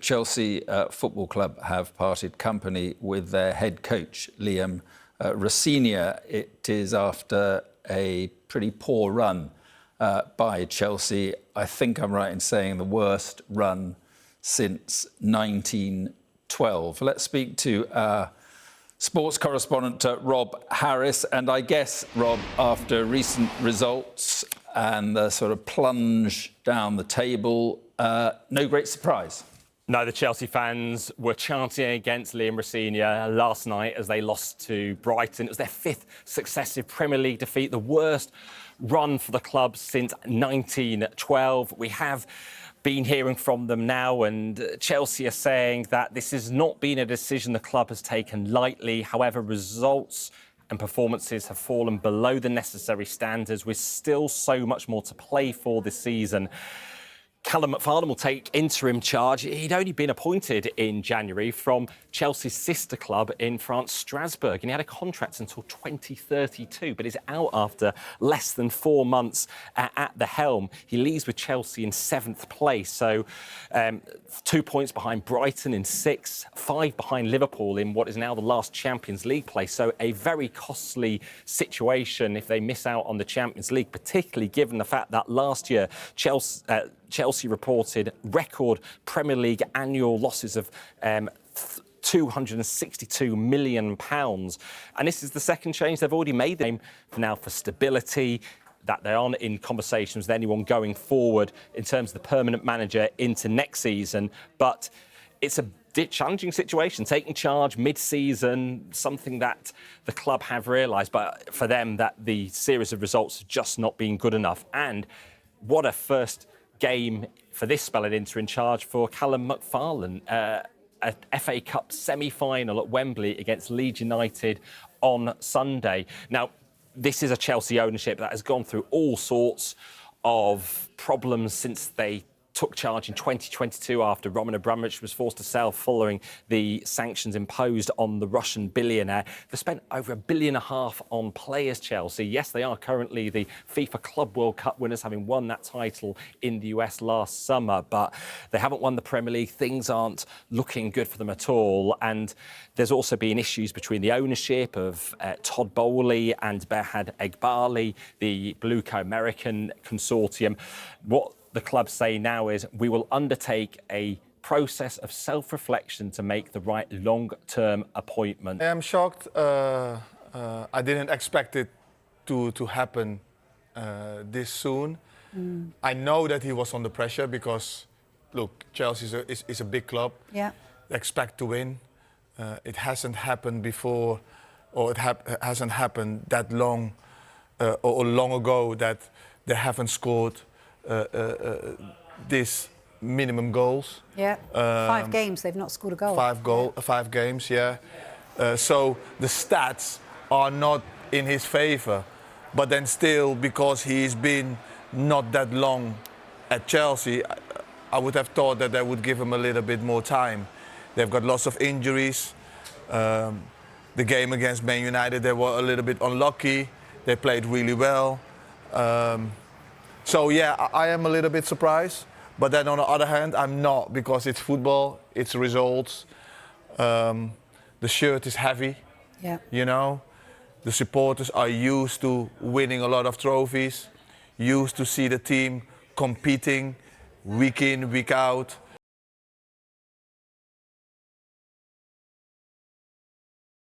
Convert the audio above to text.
Chelsea Football Club have parted company with their head coach, Liam Rosenior. It is after a pretty poor run by Chelsea. I think I'm right in saying the worst run since 1912. Let's speak to our sports correspondent, Rob Harris. And I guess, Rob, after recent results and the sort of plunge down the table, no great surprise. No, the Chelsea fans were chanting against Liam Rosenior last night as they lost to Brighton. It was their fifth successive Premier League defeat, the worst run for the club since 1912. We have been hearing from them now, and Chelsea are saying that this has not been a decision the club has taken lightly. However, results and performances have fallen below the necessary standards, with still so much more to play for this season. Callum McFarlane will take interim charge. He'd only been appointed in January from Chelsea's sister club in France, Strasbourg, and he had a contract until 2032, but is out after less than 4 months at the helm. He leaves with Chelsea in 7th place, so 2 points behind Brighton in 6th, 5 behind Liverpool in what is now the last Champions League place. So a very costly situation if they miss out on the Champions League, particularly given the fact that last year Chelsea reported record Premier League annual losses of £262 million. And this is the second change they've already made. They aim now for stability, that they aren't in conversations with anyone going forward in terms of the permanent manager into next season. But it's a challenging situation, taking charge mid-season, something that the club have realised, but for them that the series of results have just not been good enough. And what a first game for this spell at Inter in charge for Callum McFarlane. A FA Cup semi-final at Wembley against Leeds United on Sunday. Now, this is a Chelsea ownership that has gone through all sorts of problems since they took charge in 2022 after Roman Abramovich was forced to sell following the sanctions imposed on the Russian billionaire. They've spent over £1.5 billion on players, Chelsea. Yes, they are currently the FIFA Club World Cup winners, having won that title in the US last summer, but they haven't won the Premier League. Things aren't looking good for them at all. And there's also been issues between the ownership of Todd Bowley and Berhad Eghbali, the Bluco-American consortium. What the club say now is we will undertake a process of self-reflection to make the right long-term appointment. I am shocked. I didn't expect it to happen this soon. I know that he was under pressure because, look, Chelsea is a big club. Yeah. They expect to win. It hasn't happened before, or it hasn't happened that long or long ago that they haven't scored this minimum goals. Yeah, 5 games, they've not scored a goal. 5 games, yeah. So the stats are not in his favour. But then still, because he's been not that long at Chelsea, I would have thought that they would give him a little bit more time. They've got lots of injuries. The game against Man United, they were a little bit unlucky. They played really well. So, yeah, I am a little bit surprised. But then on the other hand, I'm not, because it's football, it's results. The shirt is heavy, yeah. You know. The supporters are used to winning a lot of trophies, used to see the team competing week in, week out.